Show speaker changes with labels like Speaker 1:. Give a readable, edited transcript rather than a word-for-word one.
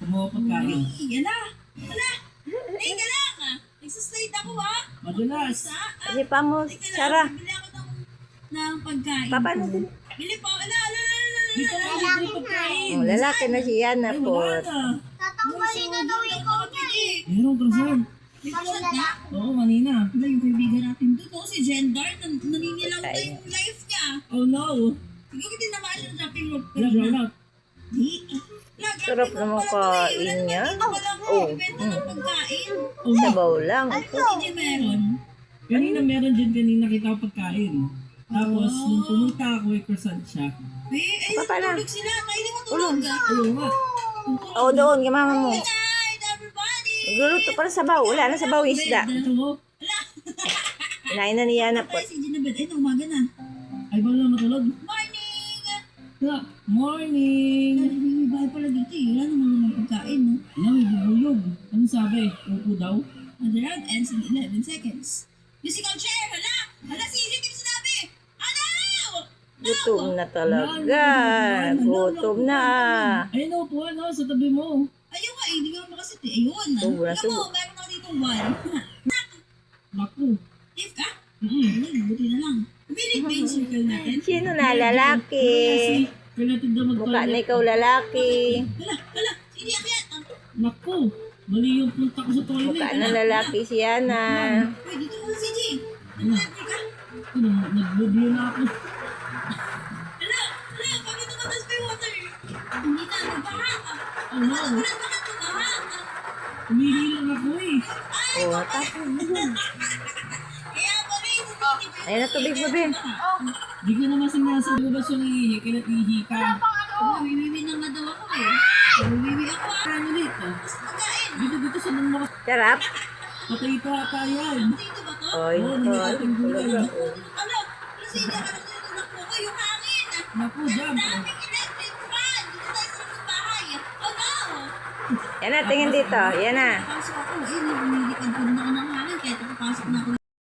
Speaker 1: Kumuha pagkain.
Speaker 2: Yan na. Hala. Teka lang ah. Nagsaslide ako ah.
Speaker 1: Madalas.
Speaker 3: Kasi pa mo,
Speaker 2: Teka lang.
Speaker 3: Sarah.
Speaker 2: Bili ako ng pagkain.
Speaker 3: Papa na din.
Speaker 2: Bili po. Ala.
Speaker 1: Dito na libre pagkain.
Speaker 3: Oh, lalaki na siya na
Speaker 1: Ay,
Speaker 3: po.
Speaker 1: wala na.
Speaker 2: Tatanggalin na daw ikaw niya eh.
Speaker 1: Meron croissant.
Speaker 2: May kusat na.
Speaker 1: Oo, kanina.
Speaker 2: Wala yung kaibigan natin doon. Oh, si Jendar. Naninilaw na yung life niya.
Speaker 1: Oh no.
Speaker 2: Siguro hindi naman siya sa shopping room.
Speaker 1: Nag-roll
Speaker 2: Di.
Speaker 3: Sarap naman kain niya.
Speaker 2: Oh. Benta ng pagkain.
Speaker 3: Sabaw lang.
Speaker 2: Ano si J meron?
Speaker 1: Kanina meron din kanina kita pagkain. Tapos, nung pumunta ako, may croissant siya.
Speaker 2: Ay,
Speaker 3: Papa na.
Speaker 2: natulog sila. Kainin mo tulog ah.
Speaker 1: Ayun nga.
Speaker 3: Oo, doon, kay mama mo.
Speaker 2: Good night, everybody.
Speaker 3: Magluluto para sabaw. Wala na sabaw isda.
Speaker 1: Ito mo.
Speaker 3: Kinain na niya na po.
Speaker 2: Ay, si Ginabed. Ay, umaga na.
Speaker 1: Ay, ba na matulog?
Speaker 2: Morning!
Speaker 1: Yeah. Morning.
Speaker 2: May bahay pala dito eh. Wala naman naman pagkain, no?
Speaker 1: Ano, bubuyog. Ano sabi? Upo daw?
Speaker 2: And the round ends in 11 seconds. Musical chair! Hala! Hala, si J yung sinabi! Ano?
Speaker 3: Gutom na talaga. Gutom na.
Speaker 1: Ayun, upo, ano, sa tabi mo.
Speaker 2: Ayun nga, hindi ka makasit eh. Ayun.
Speaker 3: Subo na,
Speaker 2: Alam
Speaker 3: subo.
Speaker 2: mo, meron ako dito one.
Speaker 1: Naku.
Speaker 2: If ka?
Speaker 1: Mm-mm.
Speaker 2: Ayun, buti na lang. Pilit ba yung circle natin?
Speaker 3: Sino na lalaki?
Speaker 1: Kaya natin daw
Speaker 3: Mukha na
Speaker 1: mag-toilet.
Speaker 3: ikaw lalaki.
Speaker 2: Hala, hindi ako yan.
Speaker 1: Naku. Mali yung punta ko sa toilet.
Speaker 3: Mukha na lalaki siya na.
Speaker 2: Uy, dito ka si J. Nag-library ka?
Speaker 1: Ano, nag-review na ako.
Speaker 2: Hala, bakit tumatas pa yung water? Hindi na, nagbaha ka.
Speaker 1: Oh no.
Speaker 2: Wala na ka tumaha.
Speaker 1: Umihi lang ako eh.
Speaker 3: Oh, tapos.
Speaker 2: Kaya ba rin,
Speaker 3: Ayun na tubig mo, Ben.
Speaker 1: Di ko naman sinasabi ko ba siyang ihi, kaya ihi ka.
Speaker 2: Wiwiwi na nga daw ako eh. Wiwiwi ako ah.
Speaker 1: Ano dito?
Speaker 2: Pagkain.
Speaker 1: Dito sa mga
Speaker 3: Sarap.
Speaker 1: patay pa ata yan.
Speaker 2: Dito ba to?
Speaker 3: Oy,
Speaker 1: Oo, nangyayapang gulay.
Speaker 2: Ano? Kasi hindi ka nagtutulog po ko yung hangin.
Speaker 1: Naku, jam.
Speaker 2: Daming electric fan. Dito tayo sa loob ng bahay. Oh no!
Speaker 3: Yan na, tingin dito. Yan na.
Speaker 2: Pasok ako. Eh, lumilipad po na ako ng hangin. Kaya papasok na ako